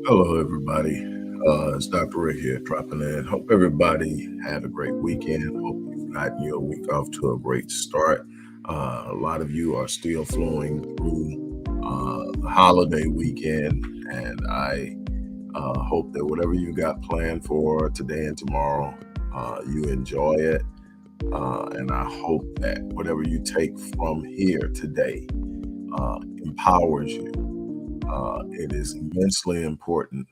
Hello, everybody. It's Dr. Rick here, dropping in. Hope everybody had a great weekend. Hope you've gotten your week off to a great start. A lot of you are still flowing through the holiday weekend, and I hope that whatever you got planned for today and tomorrow, you enjoy it. And I hope that whatever you take from here today empowers you. It is immensely important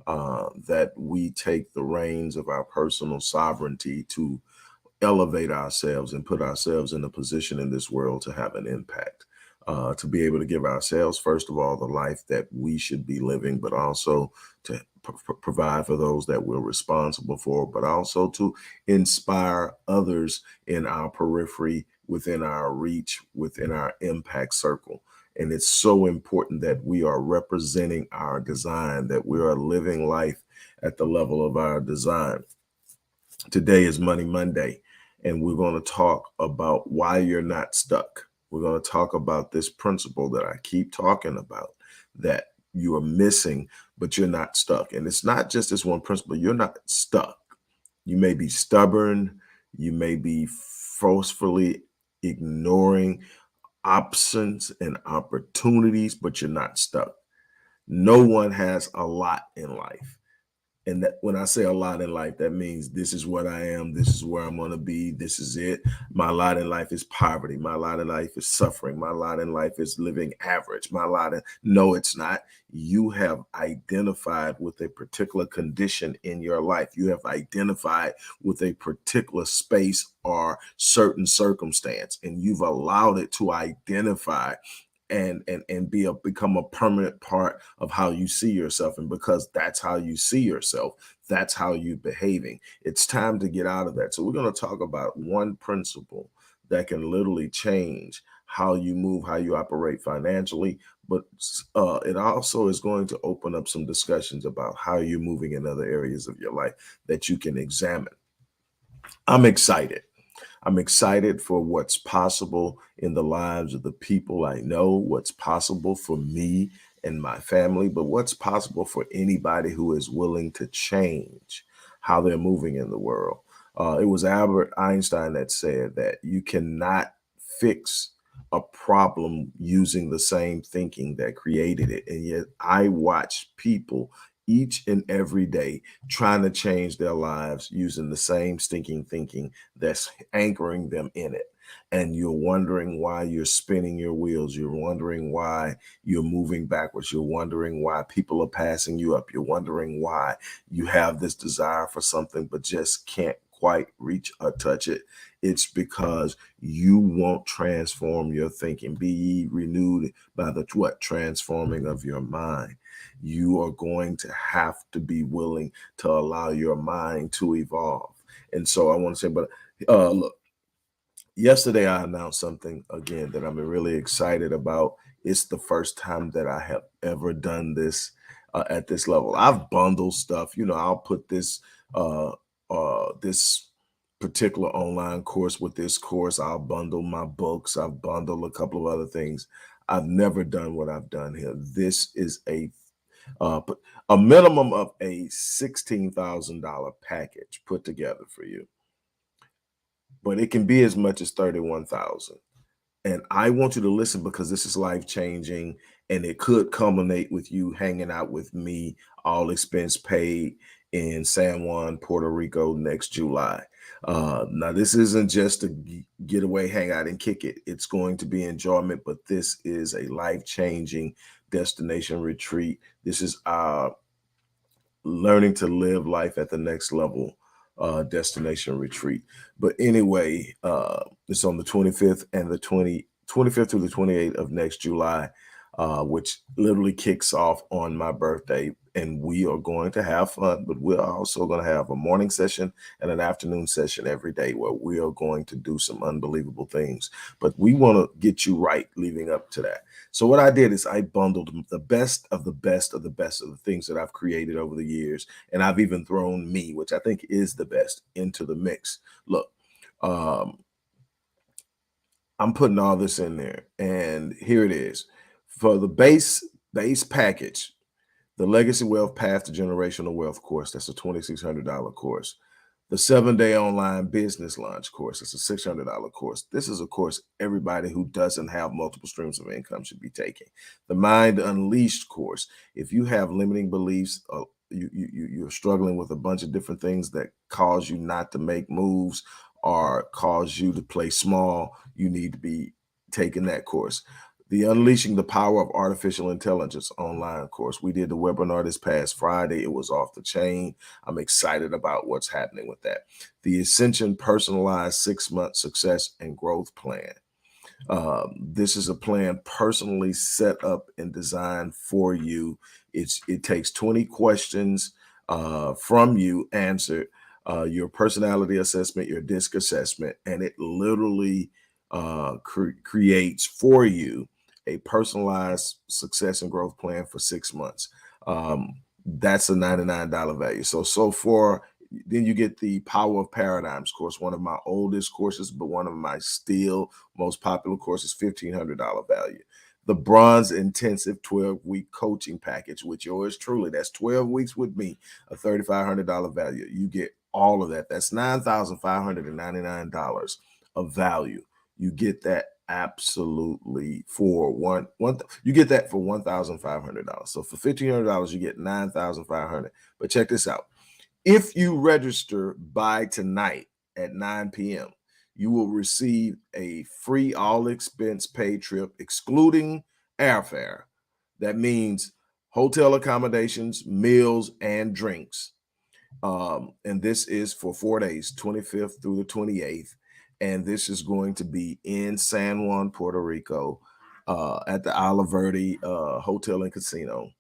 that we take the reins of our personal sovereignty to elevate ourselves and put ourselves in a position in this world to have an impact, to be able to give ourselves, first of all, the life that we should be living, but also to provide for those that we're responsible for, but also to inspire others in our periphery, within our reach, within our impact circle. And it's so important that we are representing our design, that we are living life at the level of our design. Today is Money Monday, and we're going to talk about why you're not stuck. We're going to talk about this principle that I keep talking about, that you are missing, but you're not stuck. And it's not just this one principle. You're not stuck. You may be stubborn. You may be forcefully ignoring options and opportunities, but you're not stuck. No one has a lot in life. And that when I say a lot in life, that means this is what I am, this is where I'm going to be, this is it. My lot in life is poverty. My lot in life is suffering. My lot in life is living average. No, it's not. You have identified with a particular condition in your life. You have identified with a particular space or certain circumstance, and you've allowed it to identify and become a permanent part of how you see yourself. And because that's how you see yourself, that's how you're behaving. It's time to get out of that. So we're going to talk about one principle that can literally change how you move, how you operate financially, but it also is going to open up some discussions about how you're moving in other areas of your life that you can examine. I'm excited. I'm excited for what's possible in the lives of the people I know, what's possible for me and my family, but what's possible for anybody who is willing to change how they're moving in the world. It was Albert Einstein that said that you cannot fix a problem using the same thinking that created it. And yet I watch people each and every day trying to change their lives using the same stinking thinking that's anchoring them in it. And you're wondering why you're spinning your wheels. You're wondering why you're moving backwards. You're wondering why people are passing you up. You're wondering why you have this desire for something but just can't quite reach or touch it. It's because you won't transform your thinking. Be ye renewed by the what? Transforming of your mind. You are going to have to be willing to allow your mind to evolve. And so I want to say, but look, yesterday I announced something again that I'm really excited about. It's the first time that I have ever done this at this level. I've bundled stuff. I'll put this particular online course with this course. I'll bundle my books. I've bundled a couple of other things. I've never done what I've done here. This is but a minimum of a $16,000 package put together for you, but it can be as much as 31,000. And I want you to listen because this is life changing, and it could culminate with you hanging out with me, all expense paid, in San Juan, Puerto Rico next July. Now, this isn't just a getaway, hang out, and kick it. It's going to be enjoyment, but this is a life changing destination retreat. This is our learning to live life at the next level destination retreat. But anyway, it's on the 25th and the 25th through the 28th of next July, which literally kicks off on my birthday. And we are going to have fun, but we're also going to have a morning session and an afternoon session every day where we are going to do some unbelievable things. But we want to get you right leading up to that. So what I did is I bundled the best of the best of the best of the things that I've created over the years. And I've even thrown me, which I think is the best, into the mix. Look, um, I'm putting all this in there, and here it is. For the base package, The Legacy Wealth Path to Generational Wealth course, that's a $2,600 course. The 7-day online business launch course, it's a $600 course. This is a course everybody who doesn't have multiple streams of income should be taking. The Mind Unleashed course, if you have limiting beliefs, you're struggling with a bunch of different things that cause you not to make moves or cause you to play small, you need to be taking that course. The Unleashing the Power of Artificial Intelligence online course. We did the webinar this past Friday. It was off the chain. I'm excited about what's happening with that. The Ascension Personalized 6-month Success and Growth Plan. This is a plan personally set up and designed for you. It takes 20 questions from you answered, your personality assessment, your DISC assessment, and it literally creates for you a personalized success and growth plan for 6 months. That's a $99 value. So far, then you get the Power of Paradigms course, one of my oldest courses, but one of my still most popular courses, $1,500 value. The Bronze Intensive 12-week coaching package with yours truly. That's 12 weeks with me, a $3,500 value. You get all of that. That's $9,599 of value. You get that absolutely for you get that for $1,500. So for $1,500, you get $9,500. But check this out. If you register by tonight at 9 p.m., you will receive a free all expense paid trip, excluding airfare. That means hotel accommodations, meals, and drinks. And this is for 4 days, 25th through the 28th. And this is going to be in San Juan, Puerto Rico, at the Isla Verde Hotel and Casino.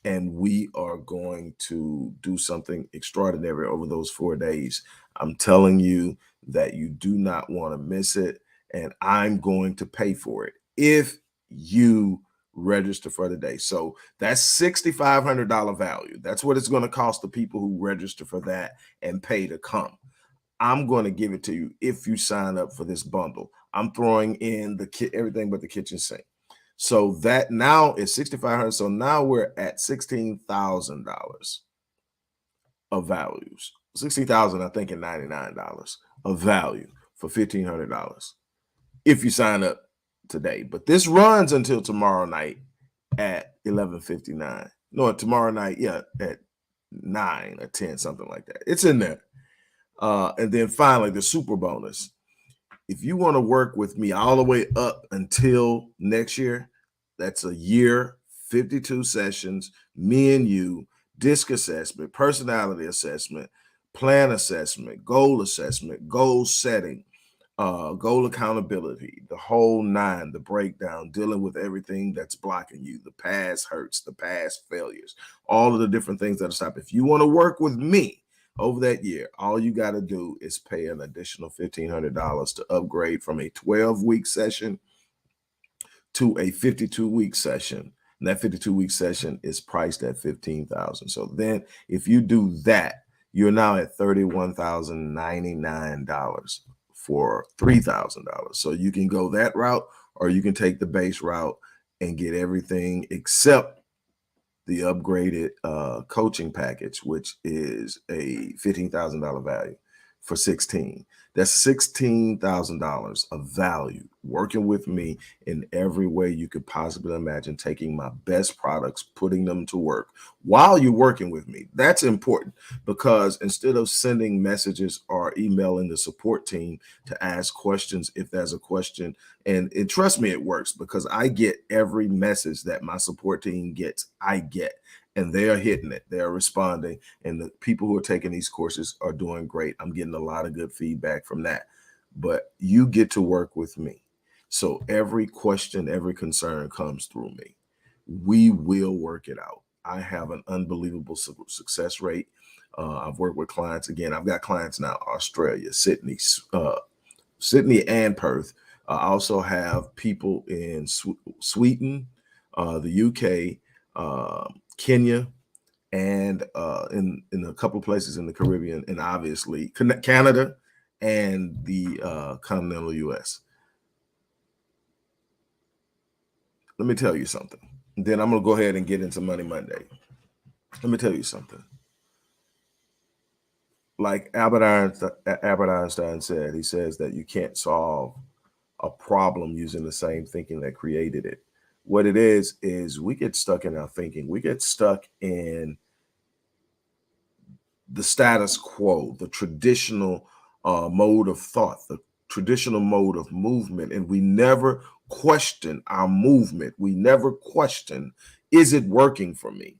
And we are going to do something extraordinary over those 4 days. I'm telling you that you do not want to miss it. And I'm going to pay for it if you register for the day. So that's $6,500 value. That's what it's going to cost the people who register for that and pay to come. I'm going to give it to you if you sign up for this bundle. I'm throwing in everything but the kitchen sink. So that now is $6,500. So now we're at $16,000 of values. $16,000, I think, and $99 of value for $1,500 if you sign up today. But this runs until tomorrow night at 11:59. No, tomorrow night, yeah, at 9 or 10, something like that. It's in there. And then finally, the super bonus. If you want to work with me all the way up until next year, that's a year, 52 sessions, me and you, DISC assessment, personality assessment, plan assessment, goal setting, goal accountability, the whole nine, the breakdown, dealing with everything that's blocking you, the past hurts, the past failures, all of the different things that stop. If you want to work with me over that year, all you got to do is pay an additional $1,500 to upgrade from a 12-week session to a 52-week session. And that 52-week session is priced at $15,000. So then if you do that, you're now at $31,099 for $3,000. So you can go that route, or you can take the base route and get everything except the upgraded coaching package, which is a $15,000 value for 16. That's $16,000 of value working with me in every way you could possibly imagine, taking my best products, putting them to work while you're working with me. That's important, because instead of sending messages or emailing the support team to ask questions, if there's a question, and trust me, it works, because I get every message that my support team gets, I get. And they are hitting it. They are responding. And the people who are taking these courses are doing great. I'm getting a lot of good feedback from that. But you get to work with me. So every question, every concern comes through me. We will work it out. I have an unbelievable success rate. I've worked with clients. Again, I've got clients now, Australia, Sydney and Perth. I also have people in Sweden, the UK, Kenya, and in a couple of places in the Caribbean, and obviously Canada and the continental US. Let me tell you something. Then I'm going to go ahead and get into Money Monday. Let me tell you something. Like Albert Einstein said, he says that you can't solve a problem using the same thinking that created it. What it is we get stuck in our thinking. We get stuck in the status quo, the traditional mode of thought, the traditional mode of movement, and we never question our movement. We never question, is it working for me?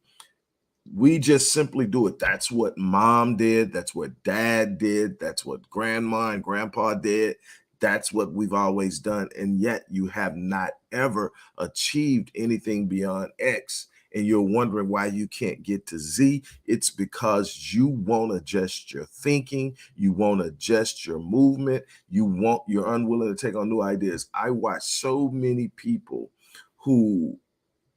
We just simply do it. That's what mom did. That's what dad did. That's what grandma and grandpa did. That's what we've always done. And yet you have not ever achieved anything beyond X. And you're wondering why you can't get to Z. It's because you won't adjust your thinking. You won't adjust your movement. You're unwilling to take on new ideas. I watch so many people who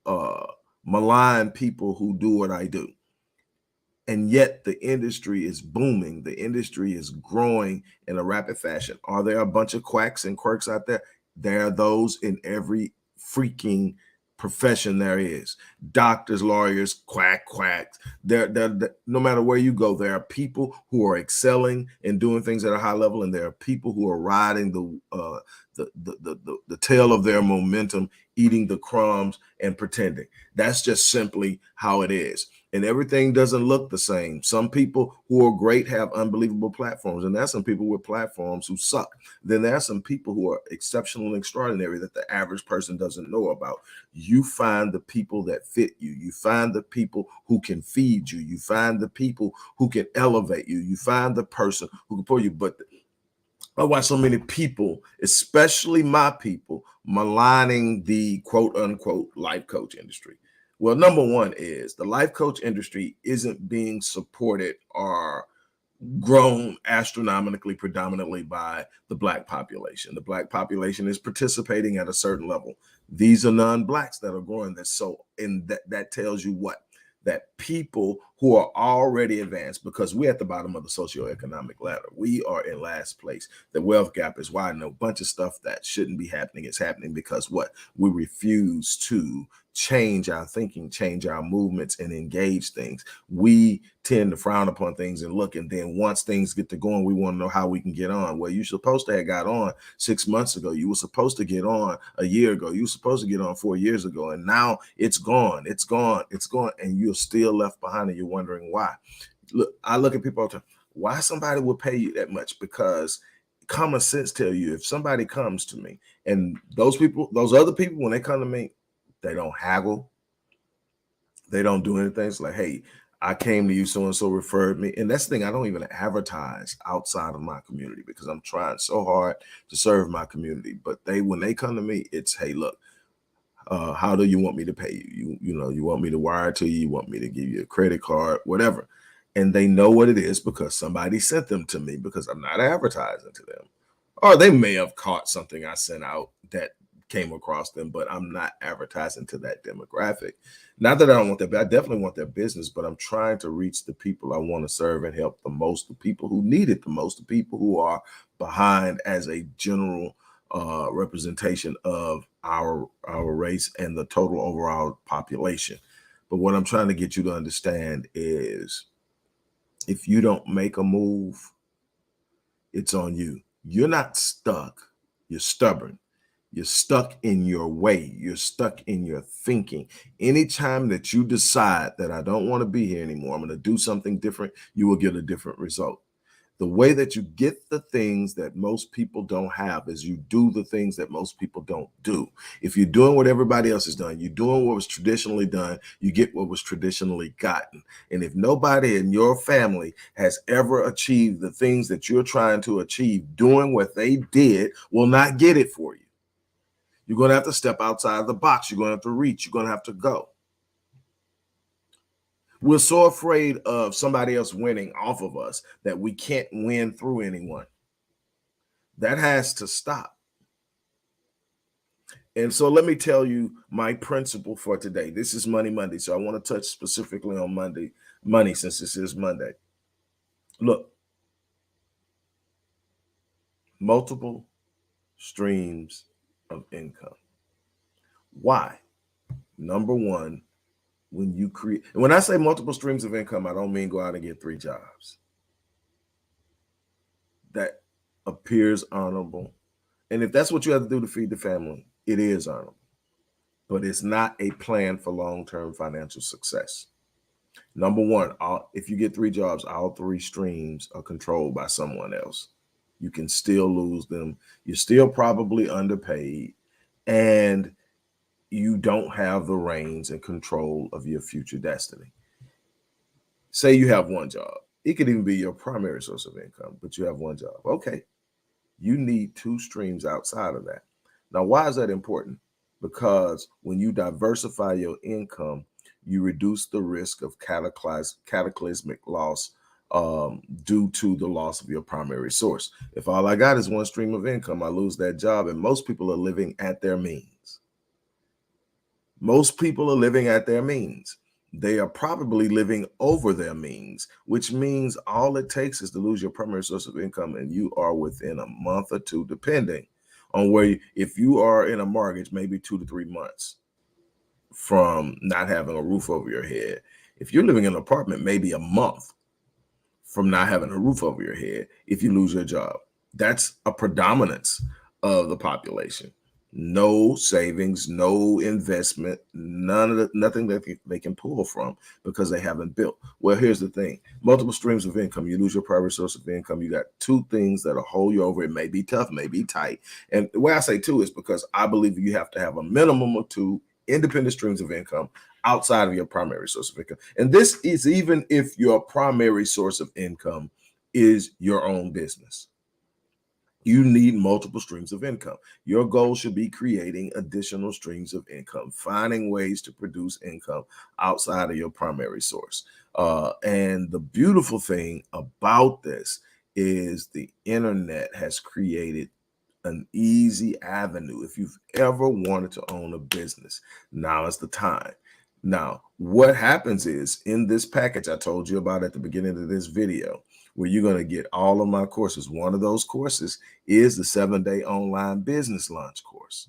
uh, malign people who do what I do. And yet the industry is booming. The industry is growing in a rapid fashion. Are there a bunch of quacks and quirks out there? There are those in every freaking profession there is. Doctors, lawyers, quacks. No matter where you go, there are people who are excelling and doing things at a high level, and there are people who are riding the tail of their momentum, eating the crumbs and pretending. That's just simply how it is. And everything doesn't look the same. Some people who are great have unbelievable platforms, and there's some people with platforms who suck. Then there are some people who are exceptional and extraordinary that the average person doesn't know about. You find the people that fit you. You find the people who can feed you. You find the people who can elevate you. You find the person who can pull you. But I watch so many people, especially my people, maligning the quote unquote life coach industry. Well, number one is the life coach industry isn't being supported or grown astronomically predominantly by the Black population. The Black population is participating at a certain level. These are non-Blacks that are growing this. So, and that tells you what? That people who are already advanced, because we're at the bottom of the socioeconomic ladder, we are in last place. The wealth gap is wide, and a bunch of stuff that shouldn't be happening is happening because what? We refuse to change our thinking, change our movements, and engage things. We tend to frown upon things and look, and then once things get to going, we want to know how we can get on. Well, you're supposed to have got on 6 months ago. You were supposed to get on a year ago. You were supposed to get on 4 years ago, and now it's gone. It's gone. It's gone, and you're still left behind, and you're wondering why. Look, I look at people all the time. Why somebody would pay you that much? Because common sense tell you if somebody comes to me, and those people, those other people, when they come to me, they don't haggle. They don't do anything. It's like, hey, I came to you, so and so referred me. And that's the thing, I don't even advertise outside of my community because I'm trying so hard to serve my community. But when they come to me, it's, hey, look, how do you want me to pay you? You want me to wire to you? You want me to give you a credit card, whatever. And they know what it is because somebody sent them to me because I'm not advertising to them. Or they may have caught something I sent out that came across them, but I'm not advertising to that demographic. Not that I don't want that, but I definitely want their business, but I'm trying to reach the people I want to serve and help the most, the people who need it the most, the people who are behind as a general representation of our race and the total overall population. But what I'm trying to get you to understand is if you don't make a move, it's on you. You're not stuck. You're stubborn. You're stuck in your way. You're stuck in your thinking. Anytime that you decide that I don't want to be here anymore, I'm going to do something different, you will get a different result. The way that you get the things that most people don't have is you do the things that most people don't do. If you're doing what everybody else has done, you're doing what was traditionally done, you get what was traditionally gotten. And if nobody in your family has ever achieved the things that you're trying to achieve, doing what they did will not get it for you. You're going to have to step outside the box. You're going to have to reach. You're going to have to go. We're so afraid of somebody else winning off of us that we can't win through anyone. That has to stop. And so let me tell you my principle for today. This is Money Monday. So I want to touch specifically on money, since this is Monday. Look, multiple streams of income. Why? Number one, When you create, and when I say multiple streams of income, I don't mean go out and get 3 jobs. That appears honorable. And if that's what you have to do to feed the family, it is honorable. But it's not a plan for long-term financial success. Number one, if you get 3 jobs, all 3 streams are controlled by someone else. You can still lose them. You're still probably underpaid, and you don't have the reins and control of your future destiny. Say you have 1 job. It could even be your primary source of income, but you have 1 job. Okay. You need 2 streams outside of that. Now, why is that important? Because when you diversify your income, you reduce the risk of cataclysmic loss due to the loss of your primary source. If all I got is 1 stream of income, I lose that job, and most people are living at their means. Most people are living at their means. They are probably living over their means, which means all it takes is to lose your primary source of income, and you are within a month or 2, depending on where if you are in a mortgage, maybe 2 to 3 months from not having a roof over your head. If you're living in an apartment, maybe a month from not having a roof over your head if you lose your job. That's a predominance of the population. No savings, no investment, nothing that they can pull from because they haven't built. Well, here's the thing. Multiple streams of income. You lose your primary source of income. You got 2 things that'll hold you over. It may be tough, may be tight. And the way I say 2 is because I believe you have to have a minimum of 2 independent streams of income outside of your primary source of income. And this is even if your primary source of income is your own business. You need multiple streams of income. Your goal should be creating additional streams of income, finding ways to produce income outside of your primary source. And the beautiful thing about this is the internet has created an easy avenue. If you've ever wanted to own a business, now is the time. Now, what happens is in this package I told you about at the beginning of this video, where you're going to get all of my courses. One of those courses is the 7-day online business launch course.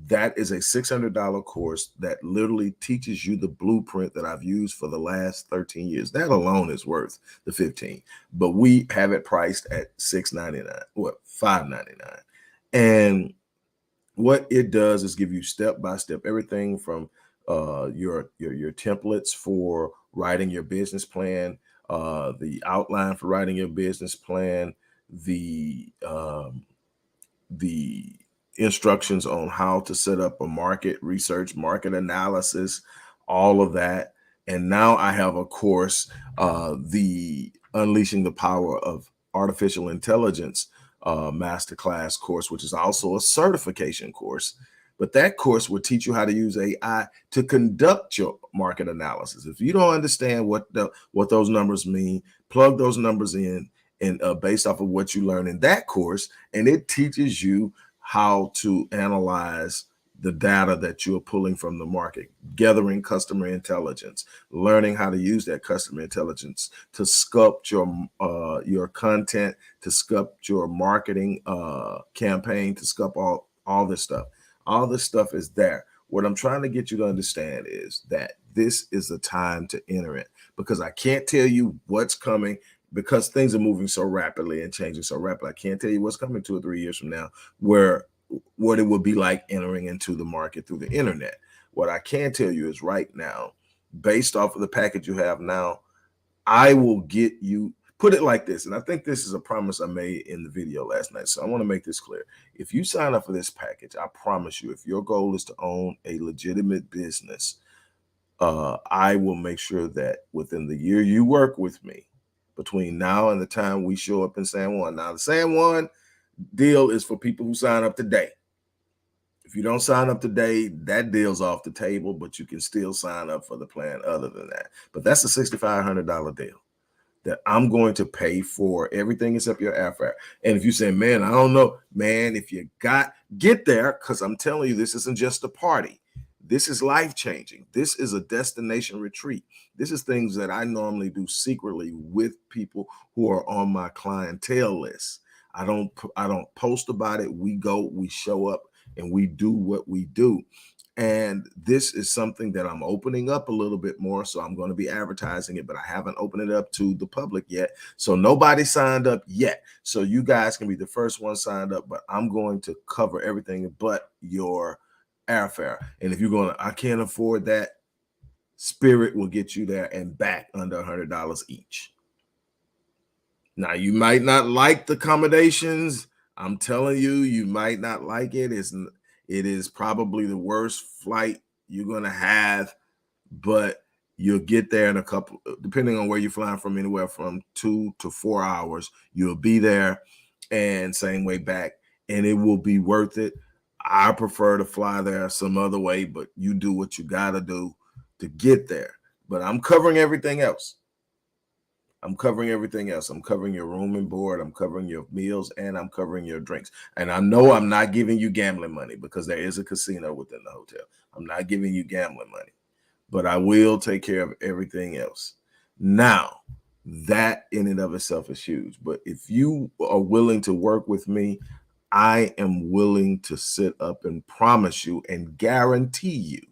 That is a $600 course that literally teaches you the blueprint that I've used for the last 13 years. That alone is worth the 15, but we have it priced at $699, what, $599. And what it does is give you step-by-step everything from your templates for writing your business plan, the outline for writing your business plan, the instructions on how to set up a market research, market analysis, all of that. And now I have a course, the Unleashing the Power of Artificial Intelligence masterclass course, which is also a certification course. But that course will teach you how to use AI to conduct your market analysis. If you don't understand what those numbers mean, plug those numbers in and based off of what you learn in that course, and it teaches you how to analyze the data that you're pulling from the market, gathering customer intelligence, learning how to use that customer intelligence to sculpt your content, to sculpt your marketing campaign, to sculpt all this stuff. All this stuff is there. What I'm trying to get you to understand is that this is the time to enter it, because I can't tell you what's coming because things are moving so rapidly and changing so rapidly. I can't tell you what's coming 2 or 3 years from now, what it would be like entering into the market through the internet. What I can tell you is right now, based off of the package you have now, I will get you, put it like this, and I think this is a promise I made in the video last night, so I want to make this clear. If you sign up for this package, I promise you, if your goal is to own a legitimate business, I will make sure that within the year you work with me, between now and the time we show up in San Juan. Now, the San Juan deal is for people who sign up today. If you don't sign up today, that deal's off the table, but you can still sign up for the plan other than that. But that's a $6,500 deal that I'm going to pay for everything except your airfare. And if you say, man, I don't know, man, if you get there, because I'm telling you, this isn't just a party. This is life-changing. This is a destination retreat. This is things that I normally do secretly with people who are on my clientele list. I don't post about it. We go, we show up, and we do what we do. And this is something that I'm opening up a little bit more. So I'm going to be advertising it, but I haven't opened it up to the public yet. So nobody signed up yet. So you guys can be the first one signed up, but I'm going to cover everything but your airfare. And if you're going to, I can't afford that, Spirit will get you there and back under $100 each. Now, you might not like the accommodations. I'm telling you, you might not like it. It is probably the worst flight you're going to have, but you'll get there in a couple, depending on where you're flying from, anywhere from 2 to 4 hours. You'll be there and same way back, and it will be worth it. I prefer to fly there some other way, but you do what you got to do to get there. But I'm covering everything else. I'm covering everything else. I'm covering your room and board. I'm covering your meals, and I'm covering your drinks. And I know I'm not giving you gambling money because there is a casino within the hotel. I'm not giving you gambling money, but I will take care of everything else. Now, that in and of itself is huge. But if you are willing to work with me, I am willing to sit up and promise you and guarantee you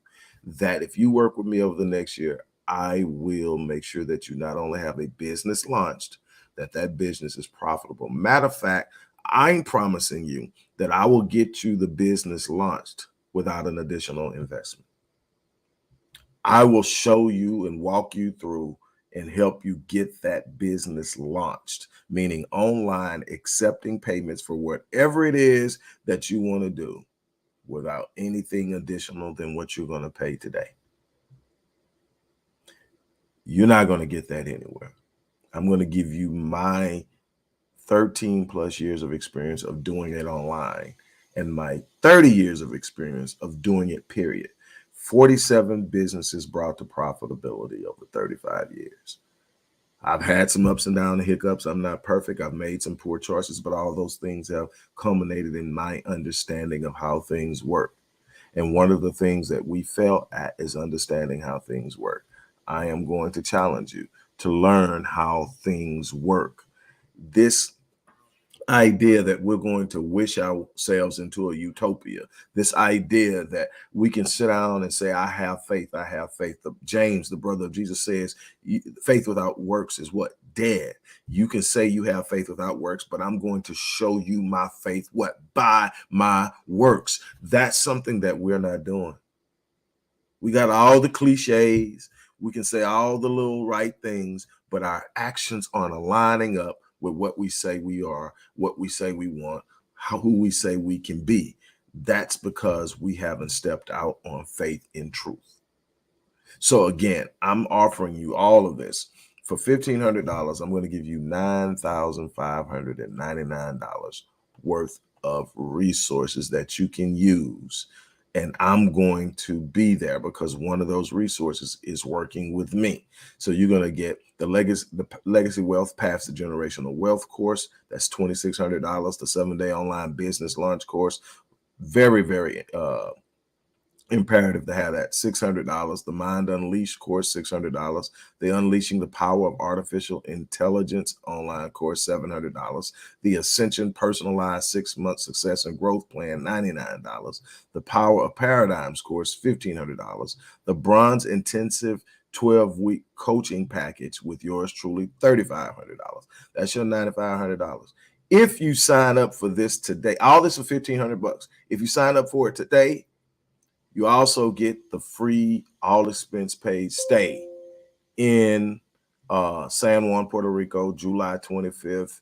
that if you work with me over the next year, I will make sure that you not only have a business launched, that business is profitable. Matter of fact, I'm promising you that I will get you the business launched without an additional investment. I will show you and walk you through and help you get that business launched, meaning online, accepting payments for whatever it is that you want to do without anything additional than what you're going to pay today. You're not going to get that anywhere. I'm going to give you my 13 plus years of experience of doing it online and my 30 years of experience of doing it, period. 47 businesses brought to profitability over 35 years. I've had some ups and downs and hiccups. I'm not perfect. I've made some poor choices, but all those things have culminated in my understanding of how things work. And one of the things that we fail at is understanding how things work. I am going to challenge you to learn how things work. This idea that we're going to wish ourselves into a utopia, this idea that we can sit down and say, I have faith, I have faith. James, the brother of Jesus, says faith without works is what? Dead. You can say you have faith without works, but I'm going to show you my faith, what? By my works. That's something that we're not doing. We got all the cliches. We can say all the little right things, but our actions aren't aligning up with what we say we are, what we say we want, who we say we can be. That's because we haven't stepped out on faith in truth. So again, I'm offering you all of this for $1,500. I'm going to give you $9,599 worth of resources that you can use. And I'm going to be there because one of those resources is working with me. So you're going to get the Legacy Wealth Paths to Generational Wealth course. That's $2,600. The 7-day online business launch course. Very, very imperative to have that. $600. The Mind Unleashed course, $600. The Unleashing the Power of Artificial Intelligence online course, $700. The Ascension Personalized 6-month Success and Growth Plan, $99. The Power of Paradigms course, $1,500. The Bronze Intensive 12-week coaching package with yours truly, $3,500. That's your $9,500. If you sign up for this today, all this for $1,500. If you sign up for it today, you also get the free all expense paid stay in San Juan, Puerto Rico, July 25th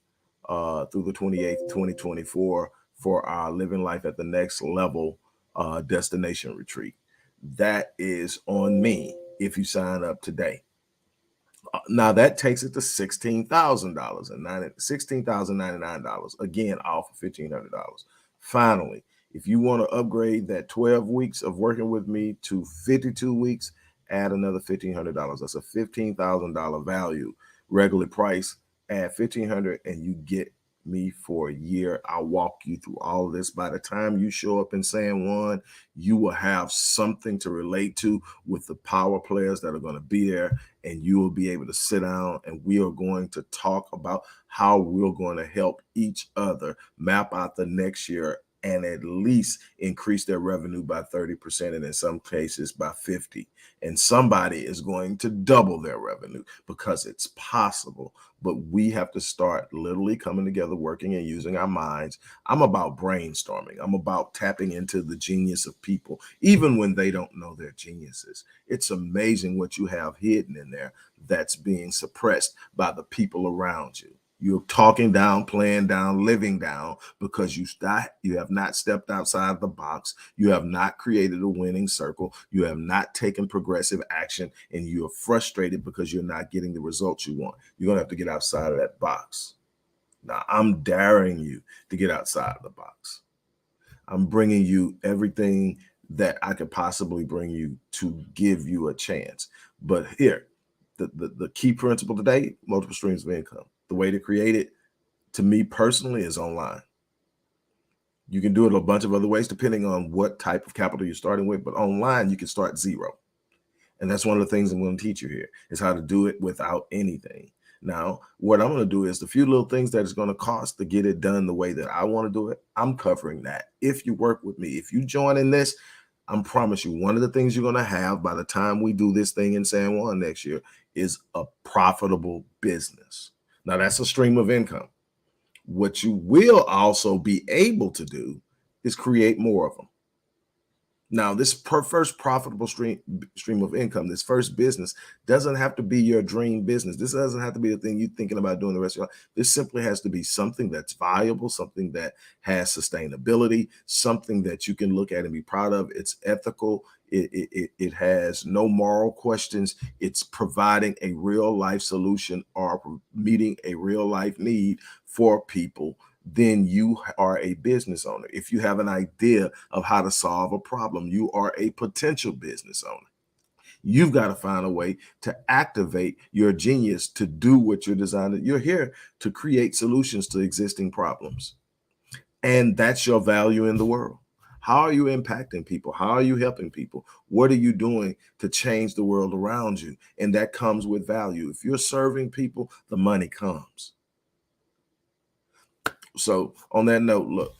through the 28th, 2024 for our Living Life at the Next Level destination retreat. That is on me if you sign up today. Now that takes it to $16,000 and $16,099. Again, all for $1,500. Finally, if you want to upgrade that 12 weeks of working with me to 52 weeks, add another $1,500. That's a $15,000 value. Regular price, add $1,500 and you get me for a year. I'll walk you through all of this. By the time you show up in San Juan, you will have something to relate to with the power players that are going to be there, and you will be able to sit down and we are going to talk about how we're going to help each other map out the next year and at least increase their revenue by 30%, and in some cases by 50. And somebody is going to double their revenue because it's possible. But we have to start literally coming together, working and using our minds. I'm about brainstorming. I'm about tapping into the genius of people, even when they don't know they're geniuses. It's amazing what you have hidden in there that's being suppressed by the people around you. You're talking down, playing down, living down because you have not stepped outside the box. You have not created a winning circle. You have not taken progressive action, and you're frustrated because you're not getting the results you want. You're going to have to get outside of that box. Now, I'm daring you to get outside the box. I'm bringing you everything that I could possibly bring you to give you a chance. But here, the key principle today, multiple streams of income. The way to create it, to me personally, is online. You can do it a bunch of other ways depending on what type of capital you're starting with, but online you can start zero. And that's one of the things I'm going to teach you here is how to do it without anything. Now, what I'm going to do is the few little things that it's going to cost to get it done the way that I want to do it. I'm covering that. If you work with me, if you join in this, I promise you, one of the things you're going to have by the time we do this thing in San Juan next year is a profitable business. Now, that's a stream of income. What you will also be able to do is create more of them. Now, this first profitable stream of income, this first business, doesn't have to be your dream business. This doesn't have to be the thing you're thinking about doing the rest of your life. This simply has to be something that's valuable, something that has sustainability, something that you can look at and be proud of. It's ethical. It has no moral questions. It's providing a real life solution or meeting a real life need for people. Then you are a business owner. If you have an idea of how to solve a problem, you are a potential business owner. You've got to find a way to activate your genius to do what you're designed. You're here to create solutions to existing problems. And that's your value in the world. How are you impacting people? How are you helping people? What are you doing to change the world around you? And that comes with value. If you're serving people, the money comes. So on that note, look,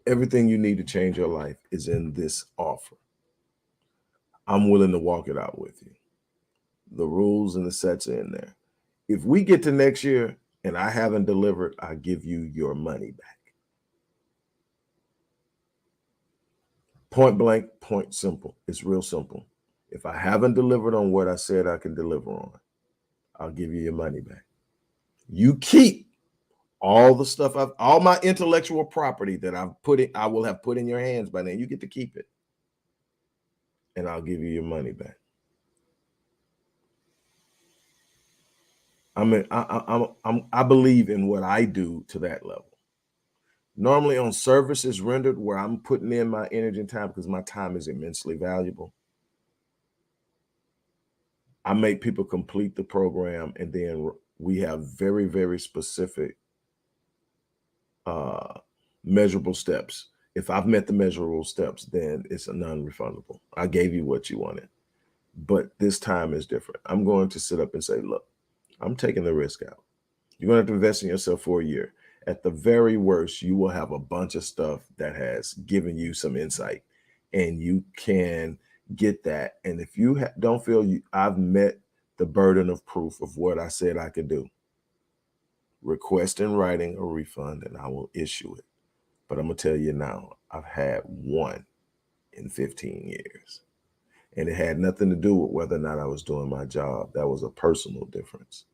everything you need to change your life is in this offer. I'm willing to walk it out with you. The rules and the sets are in there. If we get to next year and I haven't delivered, I give you your money back. Point blank, point simple. It's real simple. If I haven't delivered on what I said I can deliver on, I'll give you your money back. You keep all the stuff all my intellectual property that I will have put in your hands by then. You get to keep it. And I'll give you your money back. I believe in what I do to that level. Normally on services rendered where I'm putting in my energy and time because my time is immensely valuable. I make people complete the program, and then we have very, very specific measurable steps. If I've met the measurable steps, then it's a non-refundable. I gave you what you wanted. But this time is different. I'm going to sit up and say, look, I'm taking the risk out. You're going to have to invest in yourself for a year. At the very worst, you will have a bunch of stuff that has given you some insight, and you can get that. And if you don't feel I've met the burden of proof of what I said I could do, request in writing a refund and I will issue it. But I'm going to tell you now, I've had one in 15 years. And it had nothing to do with whether or not I was doing my job. That was a personal difference.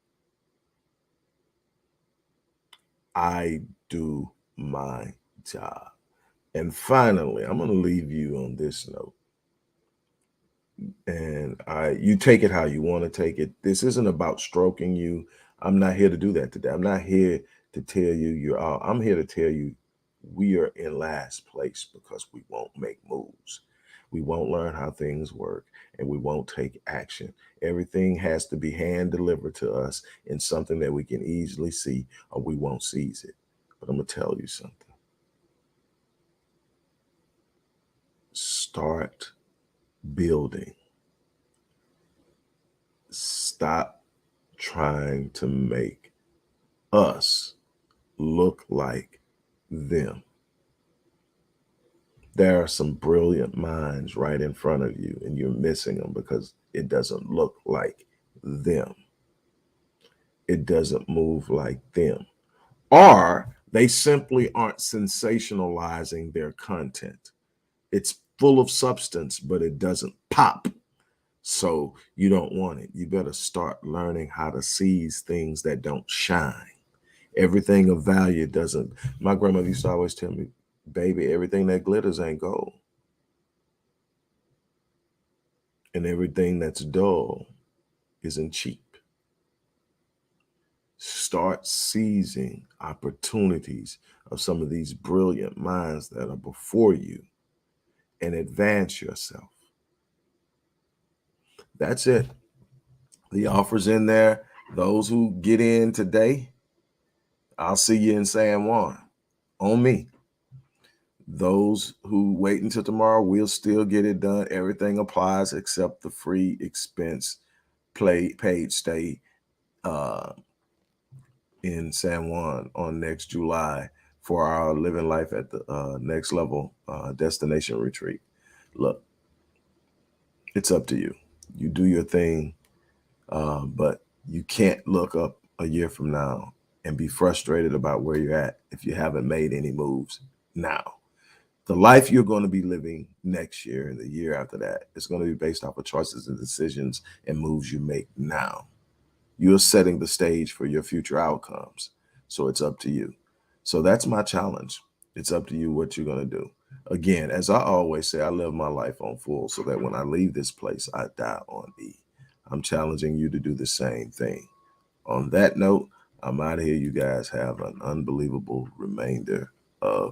I do my job. And finally, I'm going to leave you on this note. And you take it how you want to take it. This isn't about stroking you. I'm not here to do that today. I'm not here to tell you you're out. I'm here to tell you we are in last place because we won't make moves. We won't learn how things work, and we won't take action. Everything has to be hand delivered to us in something that we can easily see, or we won't seize it. But I'm going to tell you something. Start building. Stop trying to make us look like them. There are some brilliant minds right in front of you, and you're missing them because it doesn't look like them. It doesn't move like them. Or they simply aren't sensationalizing their content. It's full of substance, but it doesn't pop. So you don't want it. You better start learning how to seize things that don't shine. Everything of value doesn't. My grandmother used to always tell me, baby, everything that glitters ain't gold. And everything that's dull isn't cheap. Start seizing opportunities of some of these brilliant minds that are before you and advance yourself. That's it. The offer's in there. Those who get in today, I'll see you in San Juan on me. Those who wait until tomorrow, we'll still get it done. Everything applies except the free expense paid stay uh, in San Juan on next July for our living life at the next level destination retreat. Look, it's up to you. You do your thing, but you can't look up a year from now and be frustrated about where you're at if you haven't made any moves now. The life you're going to be living next year and the year after that is going to be based off of choices and decisions and moves you make now. You're setting the stage for your future outcomes. So it's up to you. So that's my challenge. It's up to you what you're going to do. Again, as I always say, I live my life on full so that when I leave this place, I die on E. I'm challenging you to do the same thing. On that note, I'm out of here. You guys have an unbelievable remainder of